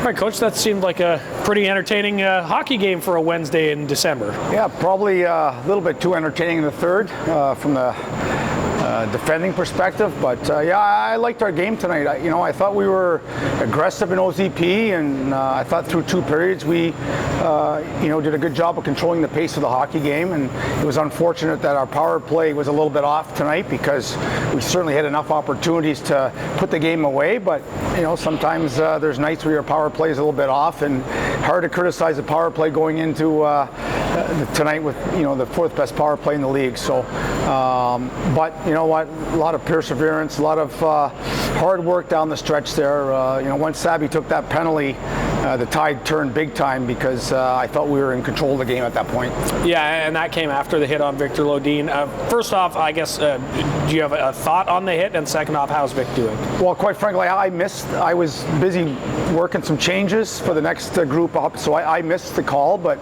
right, Coach, that seemed like a pretty entertaining hockey game for a Wednesday in December. Yeah, probably a little bit too entertaining in the third from the defending perspective, but yeah, I liked our game tonight. I thought we were aggressive in OZP, and I thought through two periods we did a good job of controlling the pace of the hockey game, and it was unfortunate that our power play was a little bit off tonight because we certainly had enough opportunities to put the game away, but sometimes there's nights where your power play is a little bit off, and hard to criticize the power play going into tonight with the fourth best power play in the league. So but you know what, a lot of perseverance, a lot of hard work down the stretch there. Once Sabby took that penalty, the tide turned big time because I felt we were in control of the game at that point. Yeah, and that came after the hit on Victor Lodin. First off, I guess, do you have a thought on the hit? And second off, how's Vic doing? Well, quite frankly, I was busy working some changes for the next group up, so I missed the call. But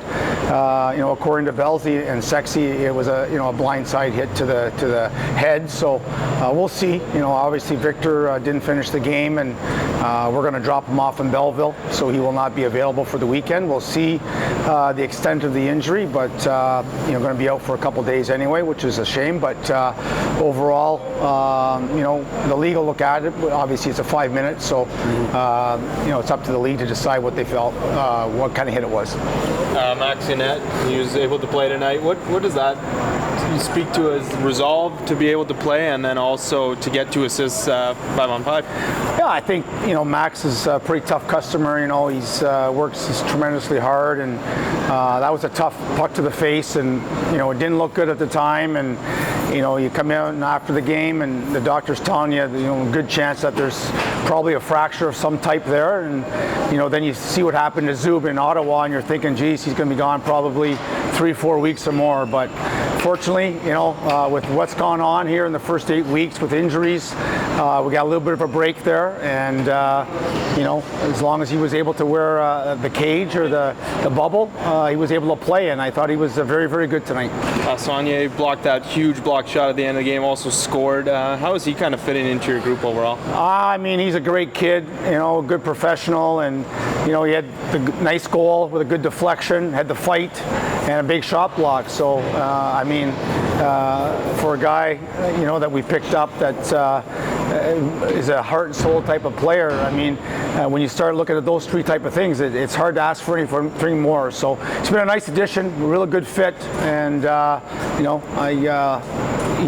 according to Belzy and Sexy, it was a blindside hit to the head. So we'll see. Obviously Victor didn't finish the game, and we're going to drop him off in Belleville, so he will not be available for the weekend. We'll see the extent of the injury, but going to be out for a couple days anyway, which is a shame. But overall, the league will look at it. Obviously, it's a 5 minutes, so it's up to the league to decide what they felt, what kind of hit it was. Max Yannette, he was able to play tonight. What does that speak to as resolve to be able to play, and then also to get 2 assists 5-on-5? Yeah, I think Max is a pretty tough customer. He's works tremendously hard, and that was a tough puck to the face, and it didn't look good at the time. And you come out after the game, and the doctor's telling you, good chance that there's probably a fracture of some type there. And then you see what happened to Zub in Ottawa, and you're thinking, geez, he's going to be gone probably 3-4 weeks or more. But fortunately, with what's gone on here in the first 8 weeks with injuries, we got a little bit of a break there, and as long as he was able to wear the cage or the bubble, he was able to play, and I thought he was very, very good tonight. Saunier blocked that huge block shot at the end of the game, also scored. How is he kind of fitting into your group overall? He's a great kid, a good professional, and he had the nice goal with a good deflection, had the fight, and a big shot block. So for a guy that we picked up that is a heart and soul type of player, when you start looking at those three type of things, it's hard to ask for anything more. So it's been a nice addition, a really good fit, and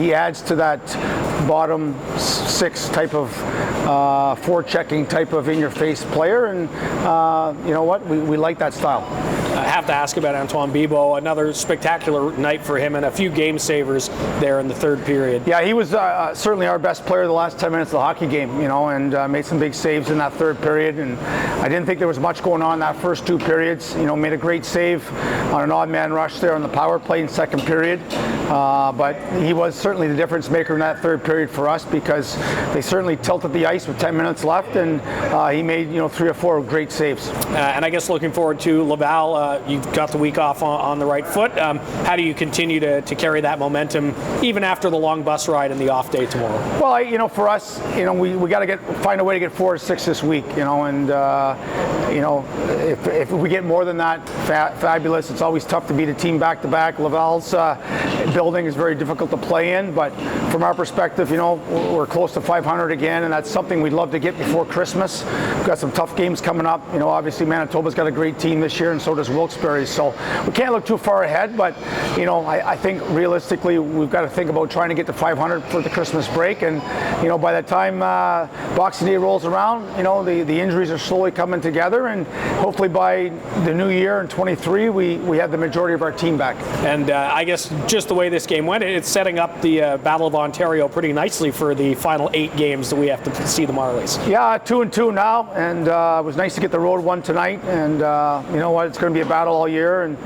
he adds to that bottom six type of forechecking type of in-your-face player, and we like that style. I have to ask about Antoine Bibeau. Another spectacular night for him, and a few game savers there in the third period. Yeah, he was certainly our best player the last 10 minutes of the hockey game, and made some big saves in that third period. And I didn't think there was much going on in that first 2 periods. Made a great save on an odd man rush there on the power play in second period. But he was certainly the difference maker in that third period for us, because they certainly tilted the ice with 10 minutes left, and he made 3 or 4 great saves. And I guess looking forward to Laval. You've got the week off on the right foot. How do you continue to carry that momentum even after the long bus ride and the off day tomorrow? Well, for us, we got to find a way to get 4 or 6 this week, and if we get more than that, fabulous. It's always tough to beat a team back-to-back. Laval's building is very difficult to play in, but from our perspective, we're close to 500 again, and that's something we'd love to get before Christmas. We've got some tough games coming up. Obviously Manitoba's got a great team this year, and so does Wilkes-Barre. So we can't look too far ahead, but I think realistically we've got to think about trying to get to 500 for the Christmas break, and by the time Boxing Day rolls around, the injuries are slowly coming together, and hopefully by the new year in 23 we have the majority of our team back. And I guess just the way this game went, it's setting up the Battle of Ontario pretty nicely for the final 8 games that we have to see the Marlies. Yeah, 2-2 now, and it was nice to get the road one tonight, and it's going to be a battle all year, and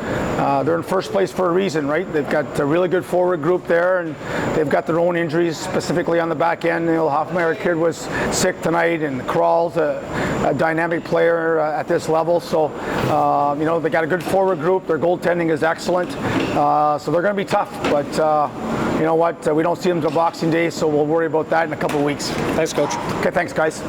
they're in first place for a reason, right? They've got a really good forward group there, and they've got their own injuries, specifically on the back end. Hoffmeyer kid was sick tonight, and Kral's a dynamic player at this level. So, they got a good forward group. Their goaltending is excellent. So they're going to be tough, but we don't see them until Boxing Day, so we'll worry about that in a couple of weeks. Thanks, Coach. Okay, thanks, guys.